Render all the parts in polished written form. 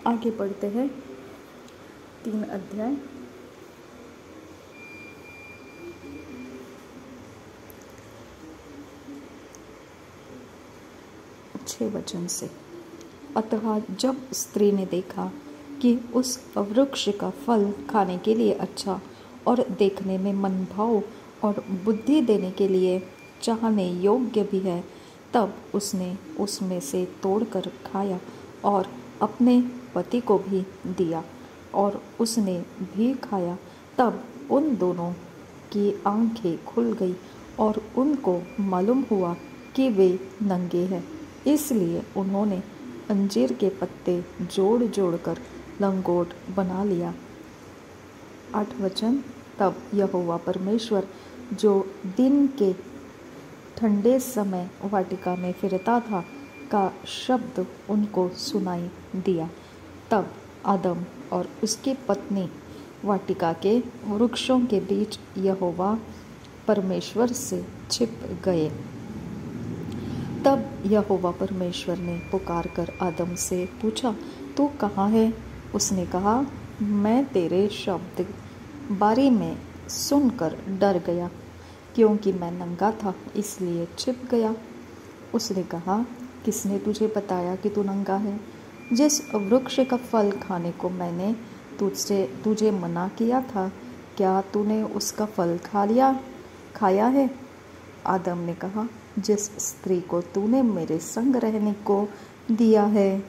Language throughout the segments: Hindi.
आगे बढ़ते हैं। 3 अध्याय। छः वचन से। अतः जब स्त्री ने देखा कि उस वृक्ष का फल खाने के लिए अच्छा और देखने में मनभाव और बुद्धि देने के लिए चाहने योग्य भी है, तब उसने उसमें से तोड़कर खाया और अपने पति को भी दिया, और उसने भी खाया। तब उन दोनों की आंखें खुल गई और उनको मालूम हुआ कि वे नंगे हैं। इसलिए उन्होंने अंजीर के पत्ते जोड़ जोड़ कर लंगोट बना लिया। 8 वचन। तब यहोवा परमेश्वर जो दिन के ठंडे समय वाटिका में फिरता था का शब्द उनको सुनाई दिया। तब आदम और उसकी पत्नी वाटिका के वृक्षों के बीच यहोवा परमेश्वर से छिप गए। तब यहोवा परमेश्वर ने पुकारकर आदम से पूछा, तू कहाँ है? उसने कहा, मैं तेरे शब्द बारी में सुनकर डर गया, क्योंकि मैं नंगा था, इसलिए छिप गया। उसने कहा, किसने तुझे बताया कि तू नंगा है? जिस वृक्ष का फल खाने को मैंने तुझे मना किया था, क्या तूने उसका फल खाया है? आदम ने कहा, जिस स्त्री को तूने मेरे संग रहने को दिया है,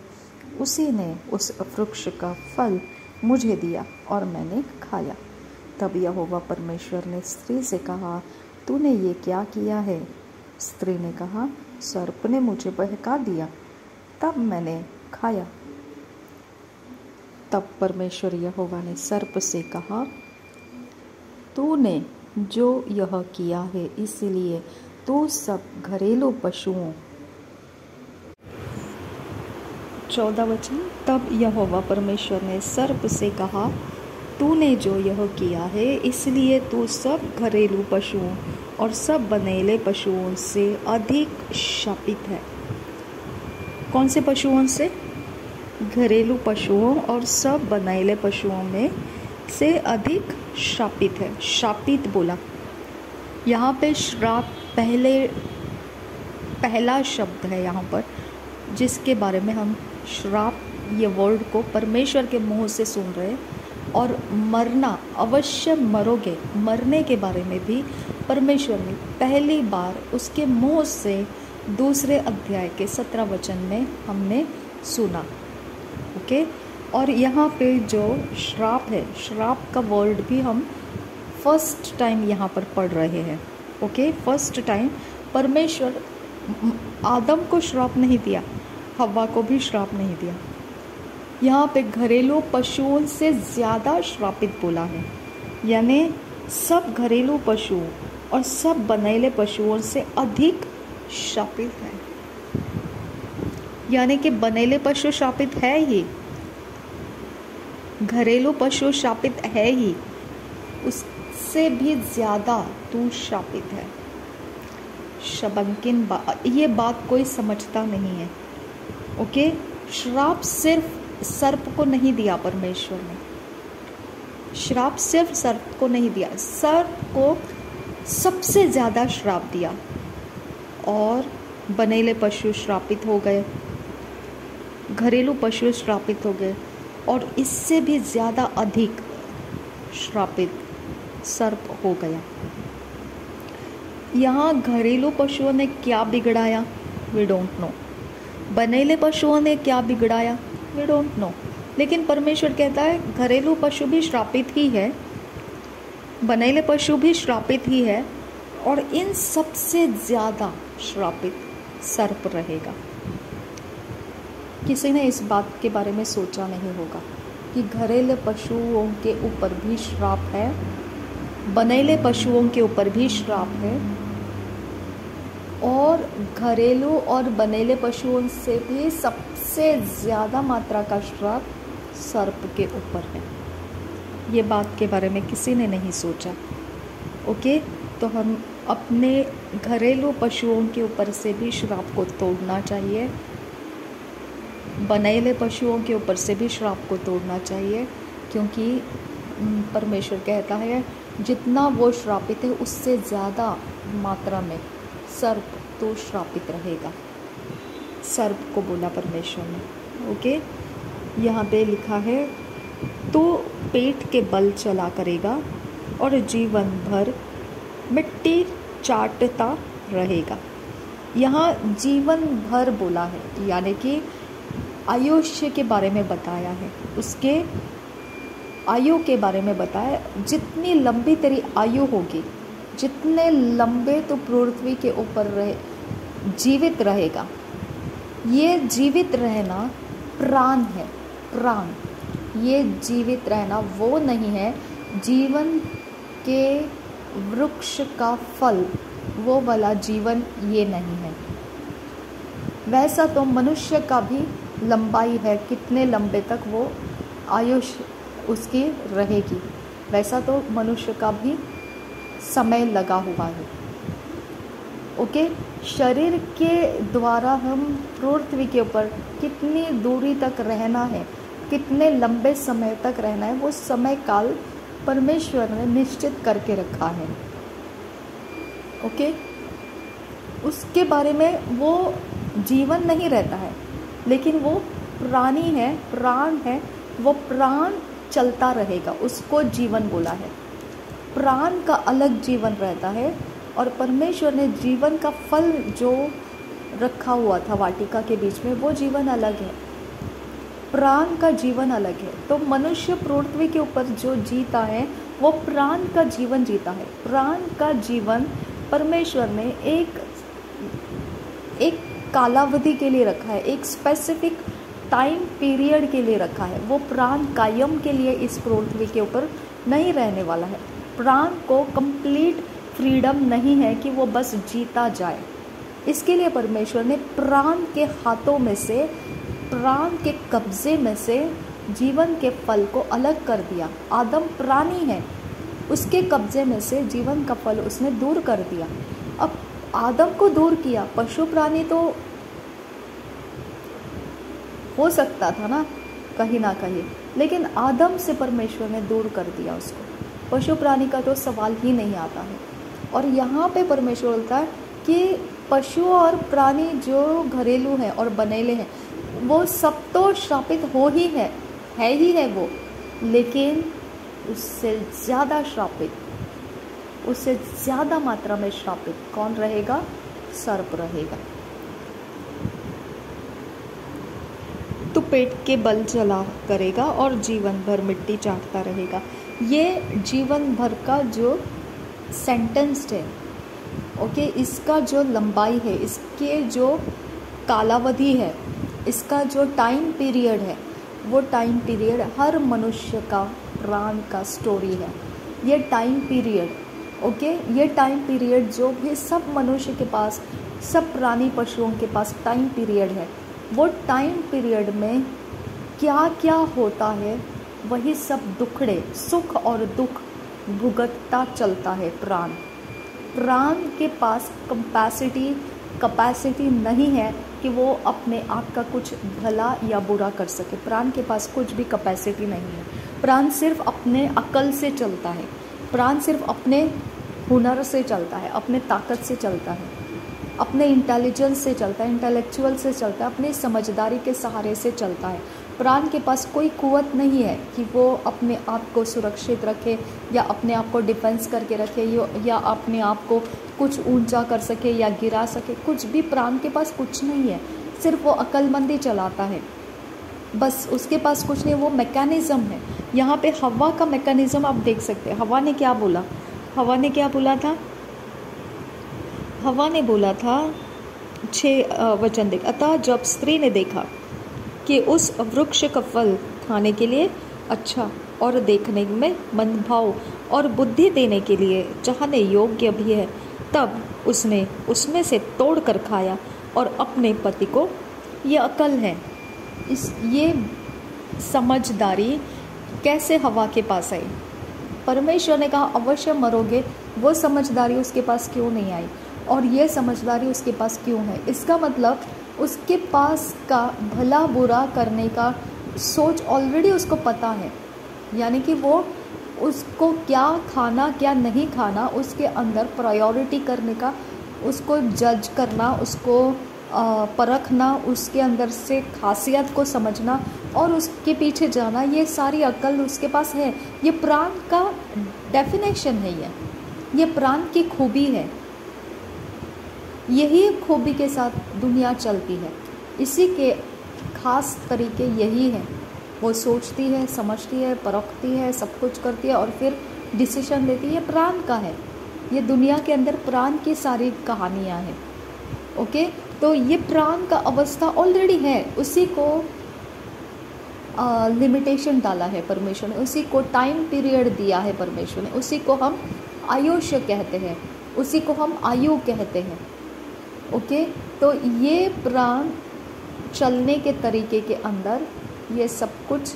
उसी ने उस वृक्ष का फल मुझे दिया और मैंने खाया। तब यहोवा परमेश्वर ने स्त्री से कहा, तूने ये क्या किया है? स्त्री ने कहा, सर्प ने मुझे बहका दिया, तब मैंने खाया। तब परमेश्वर यहोवा ने सर्प से कहा, तूने जो यह किया है, इसलिए तू सब घरेलू पशुओं। 14 वचन। तब यहोवा परमेश्वर ने सर्प से कहा, तूने जो यह किया है, इसलिए तू सब घरेलू पशुओं और सब बनेले पशुओं से अधिक शापित है। कौन से पशुओं से? घरेलू पशुओं और सब बनेले पशुओं में से अधिक शापित है। शापित बोला यहाँ पे श्राप पहला शब्द है यहाँ पर, जिसके बारे में हम श्राप ये वर्ड को परमेश्वर के मुंह से सुन रहे। और मरना, अवश्य मरोगे, मरने के बारे में भी परमेश्वर ने पहली बार उसके मुंह से 2 अध्याय के 17 वचन में हमने सुना। ओके। और यहाँ पे जो श्राप है, श्राप का वर्ड भी हम फर्स्ट टाइम यहाँ पर पढ़ रहे हैं। ओके। फर्स्ट टाइम परमेश्वर आदम को श्राप नहीं दिया, हव्वा को भी श्राप नहीं दिया। यहाँ पे घरेलू पशुओं से ज़्यादा श्रापित बोला है, यानी सब घरेलू पशुओं और सब बनेले पशुओं से अधिक श्रापित है। यानी कि बनेले पशु श्रापित है ही, घरेलू पशु श्रापित है ही, उससे भी ज़्यादा तू श्रापित है। शबंकिन ये बात कोई समझता नहीं है। ओके। श्राप सिर्फ सर्प को नहीं दिया परमेश्वर ने, श्राप सिर्फ सर्प को नहीं दिया, सर्प को सबसे ज़्यादा श्राप दिया और बनेले पशु श्रापित हो गए, घरेलू पशु श्रापित हो गए, और इससे भी ज़्यादा अधिक श्रापित सर्प हो गया। यहाँ घरेलू पशुओं ने क्या बिगड़ाया? We don't know. बनेले पशुओं ने क्या बिगड़ाया? We don't know. लेकिन परमेश्वर कहता है घरेलू पशु भी श्रापित ही है, बनेले पशु भी श्रापित ही है, और इन सबसे ज़्यादा श्रापित सर्प रहेगा। किसी ने इस बात के बारे में सोचा नहीं होगा कि घरेलू पशुओं के ऊपर भी श्राप है, बनेले पशुओं के ऊपर भी श्राप है, और घरेलू और बनेले पशुओं से भी सबसे ज़्यादा मात्रा का श्राप सर्प के ऊपर है। ये बात के बारे में किसी ने नहीं सोचा। ओके। तो हम अपने घरेलू पशुओं के ऊपर से भी श्राप को तोड़ना चाहिए, बनेले पशुओं के ऊपर से भी श्राप को तोड़ना चाहिए, क्योंकि परमेश्वर कहता है जितना वो श्रापित है उससे ज़्यादा मात्रा में सर्प तो श्रापित रहेगा। सर्प को बोला परमेश्वर ने। ओके, यहाँ पे लिखा है तो पेट के बल चला करेगा और जीवन भर मिट्टी चाटता रहेगा। यहाँ जीवन भर बोला है, यानी कि आयुष्य के बारे में बताया है, उसके आयु के बारे में बताया। जितनी लंबी तेरी आयु होगी, जितने लंबे तो पृथ्वी के ऊपर जीवित रहेगा। ये जीवित रहना प्राण है, प्राण। ये जीवित रहना वो नहीं है जीवन के वृक्ष का फल, वो वाला जीवन ये नहीं है। वैसा तो मनुष्य का भी लंबाई है, कितने लंबे तक वो आयुष्य उसकी रहेगी, वैसा तो मनुष्य का भी समय लगा हुआ है। ओके, शरीर के द्वारा हम पृथ्वी के ऊपर कितनी दूरी तक रहना है, कितने लंबे समय तक रहना है, वो समय काल परमेश्वर ने निश्चित करके रखा है। ओके, उसके बारे में वो जीवन नहीं रहता है, लेकिन वो प्राणी है, प्राण है, वो प्राण चलता रहेगा, उसको जीवन बोला है। प्राण का अलग जीवन रहता है, और परमेश्वर ने जीवन का फल जो रखा हुआ था वाटिका के बीच में, वो जीवन अलग है, प्राण का जीवन अलग है। तो मनुष्य पृथ्वी के ऊपर जो जीता है वो प्राण का जीवन जीता है। प्राण का जीवन परमेश्वर ने एक कालावधि के लिए रखा है, एक स्पेसिफिक टाइम पीरियड के लिए रखा है। वो प्राण कायम के लिए इस पृथ्वी के ऊपर नहीं रहने वाला है। प्राण को कंप्लीट फ्रीडम नहीं है कि वो बस जीता जाए। इसके लिए परमेश्वर ने प्राण के हाथों में से, प्राण के कब्जे में से जीवन के फल को अलग कर दिया। आदम प्राणी है, उसके कब्जे में से जीवन का फल उसने दूर कर दिया। अब आदम को दूर किया, पशु प्राणी तो हो सकता था ना कहीं ना कहीं, लेकिन आदम से परमेश्वर ने दूर कर दिया उसको। पशु प्राणी का तो सवाल ही नहीं आता है। और यहाँ पे परमेश्वर बोलता है कि पशु और प्राणी जो घरेलू हैं और बनेले हैं, वो सब तो श्रापित हो ही है वो, लेकिन उससे ज़्यादा श्रापित, उससे ज़्यादा मात्रा में श्रापित कौन रहेगा? सर्प रहेगा। तो पेट के बल चला करेगा और जीवन भर मिट्टी चाटता रहेगा। ये जीवन भर का जो सेंटेंस्ड है, ओके, इसका जो लंबाई है, इसके जो कालावधि है, इसका जो टाइम पीरियड है, वो टाइम पीरियड हर मनुष्य का प्राण का स्टोरी है। ये टाइम पीरियड, ओके, ये टाइम पीरियड जो भी सब मनुष्य के पास, सब प्राणी पशुओं के पास टाइम पीरियड है, वो टाइम पीरियड में क्या क्या होता है, वही सब दुखड़े, सुख और दुख भुगतता चलता है प्राण। प्राण के पास कैपेसिटी नहीं है कि वो अपने आप का कुछ भला या बुरा कर सके। प्राण के पास कुछ भी कैपेसिटी नहीं है। प्राण सिर्फ अपने अकल से चलता है, प्राण सिर्फ अपने हुनर से चलता है, अपने ताकत से चलता है, अपने इंटेलिजेंस से चलता है, इंटेलेक्चुअल से चलता है, अपनी समझदारी के सहारे से चलता है। प्राण के पास कोई कुवत नहीं है कि वो अपने आप को सुरक्षित रखे या अपने आप को डिफेंस करके रखे या अपने आप को कुछ ऊंचा कर सके या गिरा सके। कुछ भी प्राण के पास कुछ नहीं है, सिर्फ वो अक्लमंदी चलाता है, बस उसके पास कुछ नहीं। वो मैकेनिज़्म है। यहाँ पे हवा का मैकेनिज़्म आप देख सकते हैं। हवा ने क्या बोला? हवा ने क्या बोला था? हवा ने बोला था 6 वचन देख, अतः जब स्त्री ने देखा कि उस वृक्ष का फल खाने के लिए अच्छा और देखने में मनभाव और बुद्धि देने के लिए चाहने योग्य भी है, तब उसने उसमें से तोड़ कर खाया और अपने पति को, ये अकल है, ये समझदारी कैसे हवा के पास आई? परमेश्वर ने कहा अवश्य मरोगे, वो समझदारी उसके पास क्यों नहीं आई और ये समझदारी उसके पास क्यों है? इसका मतलब उसके पास का भला बुरा करने का सोच ऑलरेडी उसको पता है, यानी कि वो उसको क्या खाना क्या नहीं खाना, उसके अंदर प्रायोरिटी करने का, उसको जज करना, उसको परखना, उसके अंदर से खासियत को समझना और उसके पीछे जाना, ये सारी अक्ल उसके पास है। ये प्राण का डेफिनेशन है, ये प्राण की खूबी है। यही खूबी के साथ दुनिया चलती है, इसी के खास तरीके यही है। वो सोचती है, समझती है, परखती है, सब कुछ करती है और फिर डिसीजन लेती है। ये प्राण का है, ये दुनिया के अंदर प्राण की सारी कहानियाँ हैं। ओके, तो ये प्राण का अवस्था ऑलरेडी है, उसी को लिमिटेशन डाला है परमेश्वर ने, उसी को टाइम पीरियड दिया है परमेश्वर ने, उसी को हम आयुष्य कहते हैं, उसी को हम आयु कहते हैं। ओके, तो ये प्राण चलने के तरीके के अंदर ये सब कुछ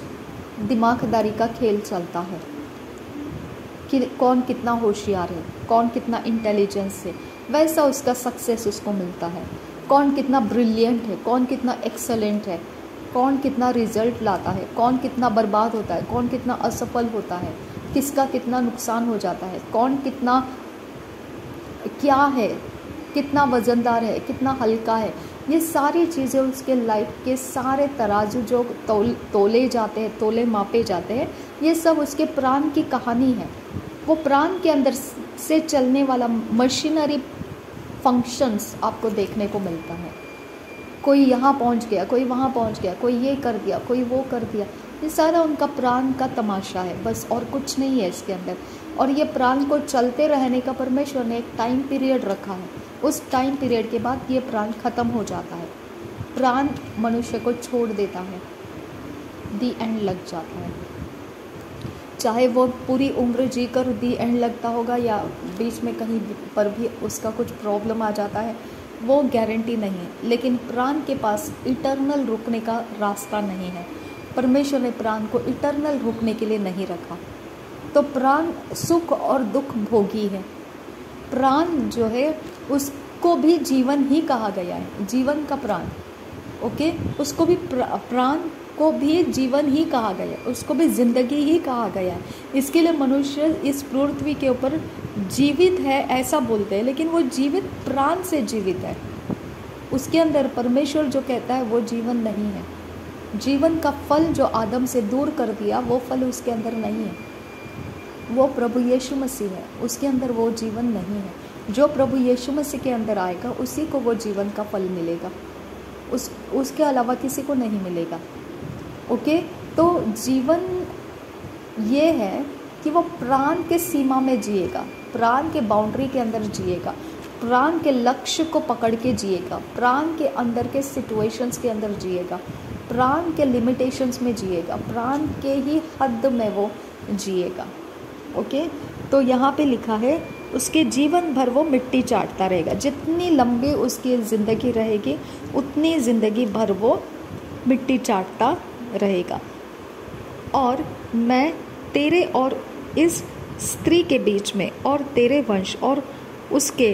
दिमागदारी का खेल चलता है कि कौन कितना होशियार है, कौन कितना इंटेलिजेंस है, वैसा उसका सक्सेस उसको मिलता है। कौन कितना ब्रिलियंट है, कौन कितना एक्सेलेंट है, कौन कितना रिजल्ट लाता है, कौन कितना बर्बाद होता है, कौन कितना असफल होता है, किसका कितना नुकसान हो जाता है, कौन कितना क्या है, कितना वज़नदार है, कितना हल्का है, ये सारी चीज़ें उसके लाइफ के सारे तराजू जो तोले जाते हैं, तोले मापे जाते हैं, ये सब उसके प्राण की कहानी है। वो प्राण के अंदर से चलने वाला मशीनरी फंक्शंस आपको देखने को मिलता है। कोई यहाँ पहुँच गया, कोई वहाँ पहुँच गया, कोई ये कर दिया, कोई वो कर दिया, ये सारा उनका प्राण का तमाशा है बस, और कुछ नहीं है इसके अंदर। और ये प्राण को चलते रहने का परमेश्वर ने एक टाइम पीरियड रखा है। उस टाइम पीरियड के बाद ये प्राण ख़त्म हो जाता है, प्राण मनुष्य को छोड़ देता है, दी एंड लग जाता है। चाहे वो पूरी उम्र जीकर दी एंड लगता होगा या बीच में कहीं पर भी उसका कुछ प्रॉब्लम आ जाता है, वो गारंटी नहीं है। लेकिन प्राण के पास इटर्नल रुकने का रास्ता नहीं है। परमेश्वर ने प्राण को इटर्नल रुकने के लिए नहीं रखा। तो प्राण सुख और दुख भोगी है। प्राण जो है उसको भी जीवन ही कहा गया है, जीवन का प्राण। ओके, उसको भी प्राण को भी जीवन ही कहा गया है, उसको भी जिंदगी ही कहा गया है। इसके लिए मनुष्य इस पृथ्वी के ऊपर जीवित है ऐसा बोलते हैं, लेकिन वो जीवित प्राण से जीवित है। उसके अंदर परमेश्वर जो कहता है वो जीवन नहीं है। जीवन का फल जो आदम से दूर कर दिया, वो फल उसके अंदर नहीं है। वो प्रभु यीशु मसीह है, उसके अंदर वो जीवन नहीं है। जो प्रभु यीशु मसीह के अंदर आएगा उसी को वो जीवन का फल मिलेगा, उसके अलावा किसी को नहीं मिलेगा। ओके, तो जीवन ये है कि वो प्राण के सीमा में जिएगा, प्राण के बाउंड्री के अंदर जिएगा, प्राण के लक्ष्य को पकड़ के जिएगा, प्राण के अंदर के सिचुएशंस के अंदर जिएगा, प्राण के लिमिटेशंस में जिएगा, प्राण के ही हद में वो जिएगा। ओके, तो यहाँ पे लिखा है उसके जीवन भर वो मिट्टी चाटता रहेगा। जितनी लंबी उसकी ज़िंदगी रहेगी उतनी ज़िंदगी भर वो मिट्टी चाटता रहेगा। और मैं तेरे और इस स्त्री के बीच में और तेरे वंश और उसके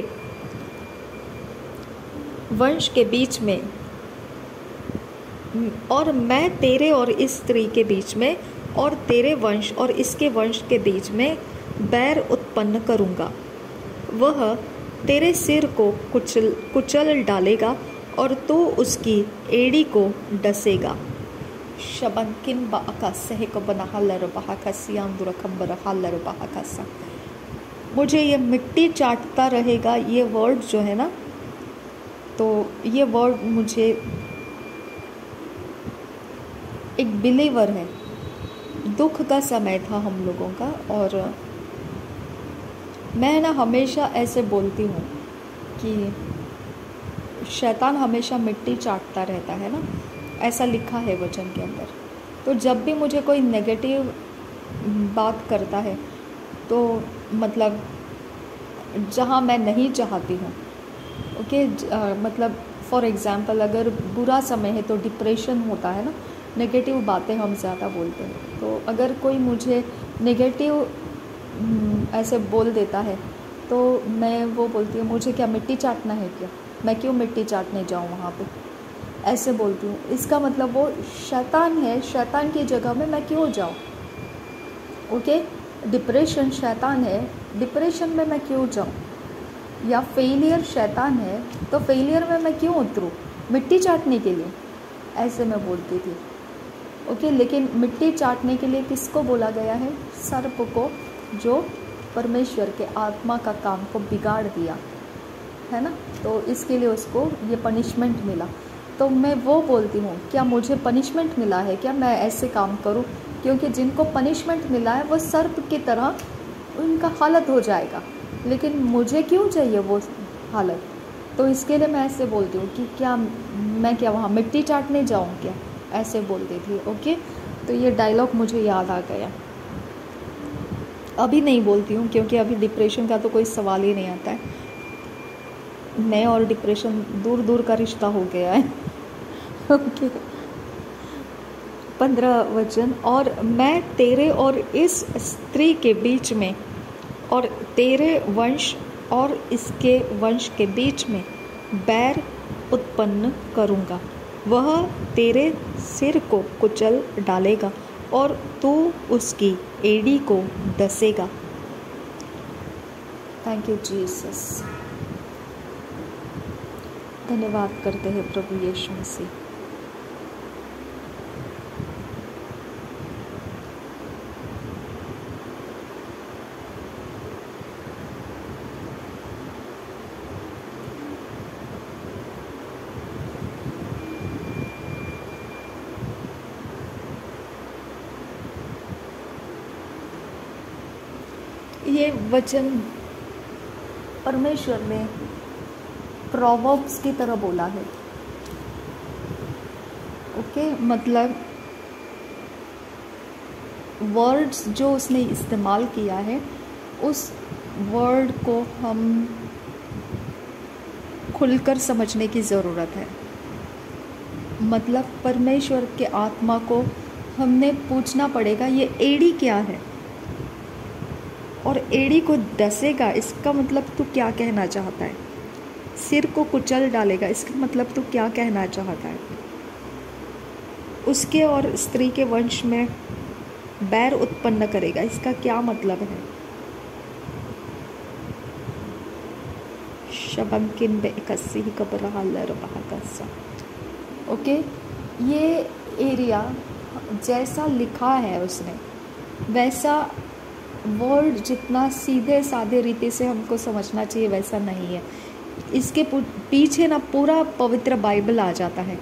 वंश के बीच में, और मैं तेरे और इस स्त्री के बीच में और तेरे वंश और इसके वंश के बीच में बैर उत्पन्न करूँगा। वह तेरे सिर को कुचल डालेगा और तू उसकी एड़ी को डसेगा। शबन किन बाकासे को बनाहलर बाकासियां दुरकम बरहालर बाकासा। मुझे ये मिट्टी चाटता रहेगा, ये वर्ड जो है ना, तो ये वर्ड मुझे एक बिलीवर है। दुख का समय था हम लोगों का, और मैं ना हमेशा ऐसे बोलती हूँ कि शैतान हमेशा मिट्टी चाटता रहता है ना, ऐसा लिखा है वचन के अंदर। तो जब भी मुझे कोई नेगेटिव बात करता है, तो मतलब जहाँ मैं नहीं चाहती हूँ, ओके, मतलब फॉर एग्ज़ाम्पल अगर बुरा समय है तो डिप्रेशन होता है ना, नेगेटिव बातें हम ज़्यादा बोलते हैं। तो अगर कोई मुझे नेगेटिव ऐसे बोल देता है तो मैं वो बोलती हूँ, मुझे क्या मिट्टी चाटना है क्या, मैं क्यों मिट्टी चाटने जाऊँ वहाँ पे। ऐसे बोलती हूँ। इसका मतलब वो शैतान है, शैतान की जगह में मैं क्यों जाऊँ? ओके, डिप्रेशन शैतान है, डिप्रेशन में मैं क्यों जाऊँ? या फेलियर शैतान है, तो फेलियर में मैं क्यों उतरूँ मिट्टी चाटने के लिए? ऐसे मैं बोलती थी। ओके, लेकिन मिट्टी चाटने के लिए किसको बोला गया है? सर्प को, जो परमेश्वर के आत्मा का काम को बिगाड़ दिया है ना, तो इसके लिए उसको ये पनिशमेंट मिला। तो मैं वो बोलती हूँ, क्या मुझे पनिशमेंट मिला है क्या मैं ऐसे काम करूँ? क्योंकि जिनको पनिशमेंट मिला है वो सर्प की तरह उनका हालत हो जाएगा, लेकिन मुझे क्यों चाहिए वो हालत? तो इसके लिए मैं ऐसे बोलती हूँ कि क्या मैं क्या वहाँ मिट्टी चाटने जाऊँ क्या? ऐसे बोलती थी। ओके, तो ये डायलॉग मुझे याद आ गया। अभी नहीं बोलती हूँ क्योंकि अभी डिप्रेशन का तो कोई सवाल ही नहीं आता है। मैं और डिप्रेशन दूर दूर का रिश्ता हो गया है। ओके, 15 वचन, और मैं तेरे और इस स्त्री के बीच में और तेरे वंश और इसके वंश के बीच में बैर उत्पन्न करूँगा। वह तेरे सिर को कुचल डालेगा और तू उसकी एड़ी को डसेगा। Thank you Jesus. धन्यवाद करते हैं प्रभु यीशु मसीह। ये वचन परमेश्वर ने प्रोवर्ब्स की तरह बोला है। ओके, मतलब वर्ड्स जो उसने इस्तेमाल किया है, उस वर्ड को हम खुलकर समझने की ज़रूरत है। मतलब परमेश्वर के आत्मा को हमने पूछना पड़ेगा, ये एड़ी क्या है? और एड़ी को डसेगा, इसका मतलब तू क्या कहना चाहता है? सिर को कुचल डालेगा, इसका मतलब तू क्या कहना चाहता है? उसके और स्त्री के वंश में बैर उत्पन्न करेगा, इसका क्या मतलब है? शबंकिन बेकसी कबरहालर बहाकसा। ओके, ये एरिया जैसा लिखा है उसने, वैसा वर्ड जितना सीधे साधे रीति से हमको समझना चाहिए वैसा नहीं है। इसके पीछे ना पूरा पवित्र बाइबल आ जाता है,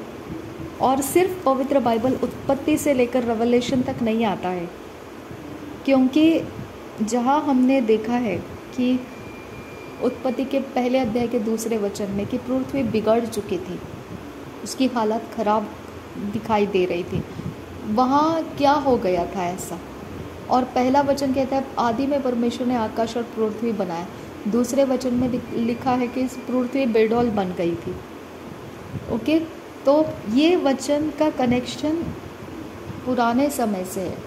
और सिर्फ पवित्र बाइबल उत्पत्ति से लेकर रेवलेशन तक नहीं आता है, क्योंकि जहाँ हमने देखा है कि उत्पत्ति के पहले अध्याय के दूसरे वचन में कि पृथ्वी बिगड़ चुकी थी, उसकी हालत खराब दिखाई दे रही थी, वहाँ क्या हो गया था ऐसा? और पहला वचन कहता है आदि में परमेश्वर ने आकाश और पृथ्वी बनाया। दूसरे वचन में लिखा है कि पृथ्वी बेडौल बन गई थी। ओके, तो ये वचन का कनेक्शन पुराने समय से है,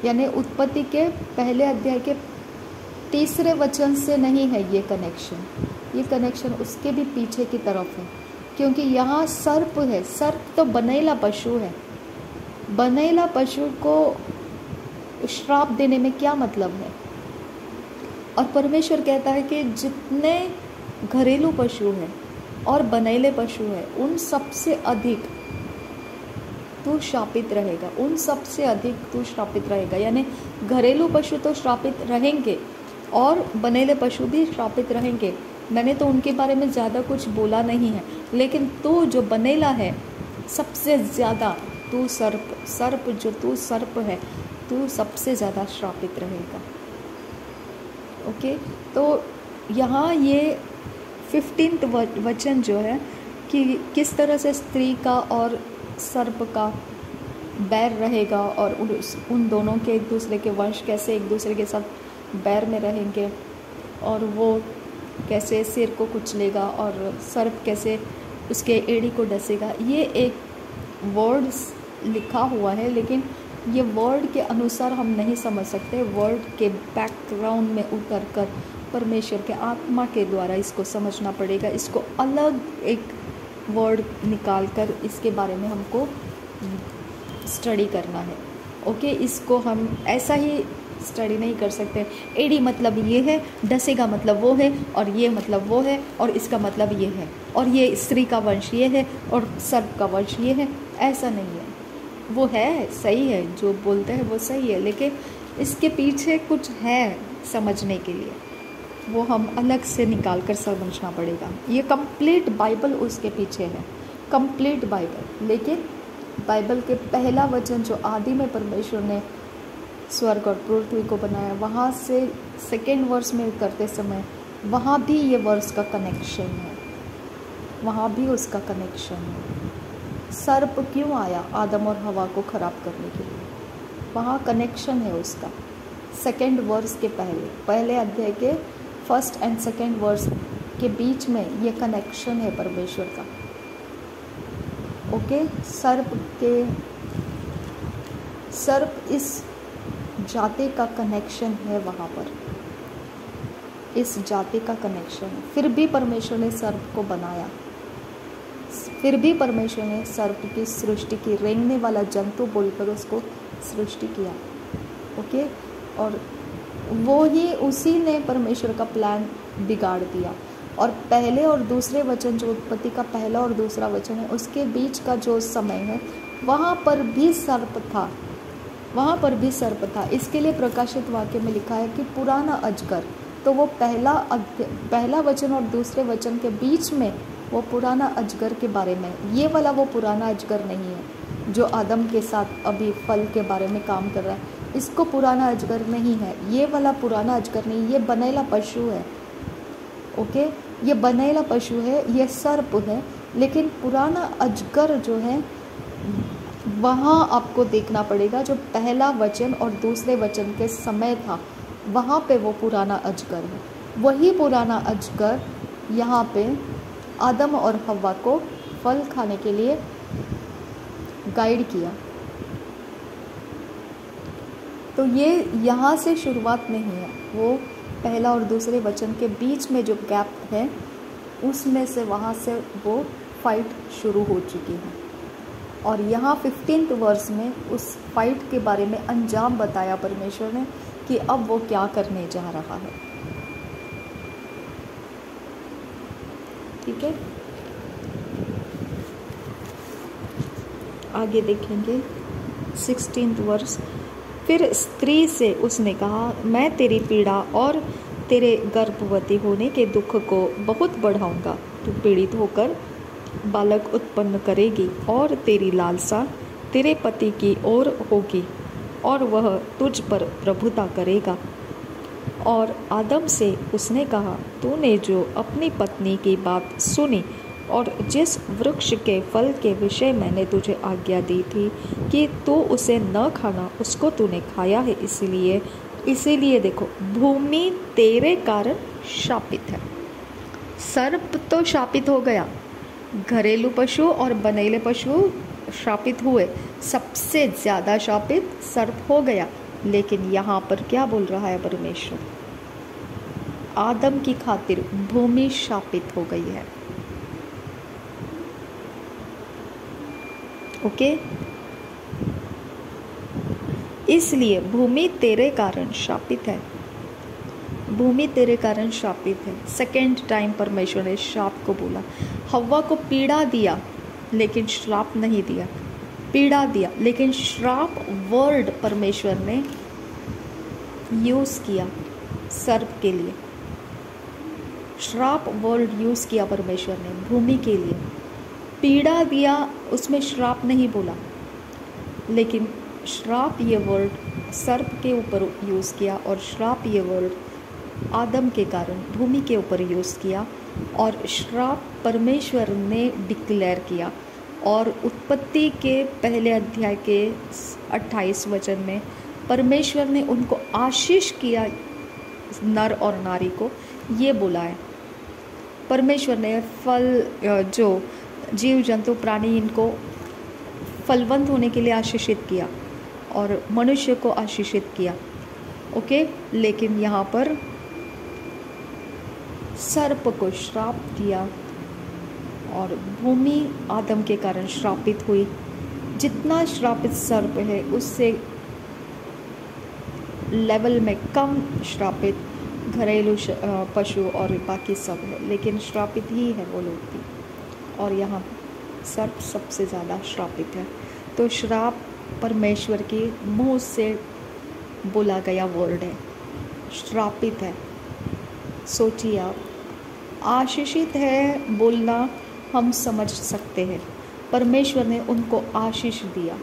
यानी उत्पत्ति के पहले अध्याय के तीसरे वचन से नहीं है ये कनेक्शन। ये कनेक्शन उसके भी पीछे की तरफ है, क्योंकि यहाँ सर्प है। सर्प तो बनेला पशु है। बनेला पशु को श्राप देने में क्या मतलब है? और परमेश्वर कहता है कि जितने घरेलू पशु हैं और बनेले पशु हैं, उन सबसे अधिक तू श्रापित रहेगा, उन सबसे अधिक तू श्रापित रहेगा। यानी घरेलू पशु तो श्रापित रहेंगे और बनेले पशु भी श्रापित रहेंगे। मैंने तो उनके बारे में ज़्यादा कुछ बोला नहीं है, लेकिन तू जो बनेला है सबसे ज़्यादा, तू सर्प जो तू सर्प है, तू सबसे ज़्यादा श्रापित रहेगा। ओके, तो यहाँ ये 15वां वचन जो है कि किस तरह से स्त्री का और सर्प का बैर रहेगा, और उन दोनों के एक दूसरे के वंश कैसे एक दूसरे के साथ बैर में रहेंगे, और वो कैसे सिर को कुचलेगा और सर्प कैसे उसके एड़ी को डसेगा। ये एक वर्ड्स लिखा हुआ है, लेकिन ये वर्ड के अनुसार हम नहीं समझ सकते। वर्ड के बैकग्राउंड में उतर कर परमेश्वर के आत्मा के द्वारा इसको समझना पड़ेगा। इसको अलग एक वर्ड निकाल कर इसके बारे में हमको स्टडी करना है। ओके, इसको हम ऐसा ही स्टडी नहीं कर सकते। एडी मतलब ये है, डसेगा मतलब वो है, और ये मतलब वो है, और इसका मतलब ये है, और ये स्त्री का वंश ये है, और सर्प का वंश ये है। ऐसा नहीं है। वो है सही है, जो बोलते हैं वो सही है, लेकिन इसके पीछे कुछ है समझने के लिए, वो हम अलग से निकाल कर समझना पड़ेगा। ये कंप्लीट बाइबल उसके पीछे है, कंप्लीट बाइबल। लेकिन बाइबल के पहला वचन जो आदि में परमेश्वर ने स्वर्ग और पृथ्वी को बनाया, वहाँ से सेकेंड वर्स में करते समय वहाँ भी ये वर्स का कनेक्शन है, वहाँ भी उसका कनेक्शन है। सर्प क्यों आया? आदम और हवा को खराब करने के लिए, वहाँ कनेक्शन है उसका। सेकेंड वर्स के पहले अध्याय के फर्स्ट एंड सेकेंड वर्स के बीच में ये कनेक्शन है परमेश्वर का। ओके, सर्प इस जाति का कनेक्शन है, वहाँ पर इस जाति का कनेक्शन है। फिर भी परमेश्वर ने सर्प को बनाया, फिर भी परमेश्वर ने सर्प की सृष्टि की, रेंगने वाला जंतु बोलकर उसको सृष्टि किया। ओके, और वो ही उसी ने परमेश्वर का प्लान बिगाड़ दिया। और पहले और दूसरे वचन, जो उत्पत्ति का पहला और दूसरा वचन है, उसके बीच का जो समय है, वहाँ पर भी सर्प था, वहाँ पर भी सर्प था। इसके लिए प्रकाशित वाक्य में लिखा है कि पुराना अजगर, तो वो पहला वचन और दूसरे वचन के बीच में वो पुराना अजगर के बारे में, ये वाला वो पुराना अजगर नहीं है जो आदम के साथ अभी फल के बारे में काम कर रहा है। इसको पुराना अजगर नहीं है, ये वाला पुराना अजगर नहीं, ये बनेला पशु है। ओके, ये बनेला पशु है, ये सर्प है। लेकिन पुराना अजगर जो है, वहाँ आपको देखना पड़ेगा, जो पहला वचन और दूसरे वचन के समय था, वहाँ पे वो पुराना अजगर है। वही पुराना अजगर यहाँ पे आदम और हव्वा को फल खाने के लिए गाइड किया। तो ये यहाँ से शुरुआत नहीं है, वो पहला और दूसरे वचन के बीच में जो गैप है, उसमें से वहाँ से वो फाइट शुरू हो चुकी है। और यहाँ 15th वर्स में उस फाइट के बारे में अंजाम बताया परमेश्वर ने कि अब वो क्या करने जा रहा है। ठीक है, आगे देखेंगे 16th वर्स। फिर स्त्री से उसने कहा, मैं तेरी पीड़ा और तेरे गर्भवती होने के दुख को बहुत बढ़ाऊंगा। तू पीड़ित होकर बालक उत्पन्न करेगी और तेरी लालसा तेरे पति की ओर होगी और वह तुझ पर प्रभुता करेगा। और आदम से उसने कहा, तूने जो अपनी पत्नी की बात सुनी और जिस वृक्ष के फल के विषय मैंने तुझे आज्ञा दी थी कि तू उसे न खाना, उसको तूने खाया है। इसीलिए देखो, भूमि तेरे कारण शापित है। सर्प तो शापित हो गया, घरेलू पशु और बनेले पशु शापित हुए, सबसे ज़्यादा शापित सर्प हो गया। लेकिन यहाँ पर क्या बोल रहा है परमेश्वर? आदम की खातिर भूमि शापित हो गई है। ओके, इसलिए भूमि तेरे कारण शापित है, भूमि तेरे कारण शापित है। सेकेंड टाइम परमेश्वर ने श्राप को बोला। हव्वा को पीड़ा दिया लेकिन श्राप नहीं दिया, पीड़ा दिया लेकिन श्राप वर्ड परमेश्वर ने यूज़ किया सर्प के लिए। श्राप वर्ड यूज़ किया परमेश्वर ने भूमि के लिए। पीड़ा दिया, उसमें श्राप नहीं बोला, लेकिन श्राप ये वर्ड सर्प के ऊपर यूज़ किया और श्राप ये वर्ड आदम के कारण भूमि के ऊपर यूज़ किया। और श्राप परमेश्वर ने डिक्लेयर किया। और उत्पत्ति के पहले अध्याय के 28 वचन में परमेश्वर ने उनको आशीष किया, नर और नारी को, ये बोला है। परमेश्वर ने फल, जो जीव जंतु प्राणी, इनको फलवंत होने के लिए आशीषित किया और मनुष्य को आशीषित किया। ओके, लेकिन यहाँ पर सर्प को श्राप दिया और भूमि आदम के कारण श्रापित हुई। जितना श्रापित सर्प है उससे लेवल में कम श्रापित घरेलू पशु और बाकी सब है, लेकिन श्रापित ही है वो लोग भी, और यहाँ सर्प सबसे ज़्यादा श्रापित है। तो श्राप परमेश्वर के मुंह से बोला गया वर्ड है, श्रापित है। सोचिए आप, आशीषित है बोलना हम समझ सकते हैं, परमेश्वर ने उनको आशीष दिया।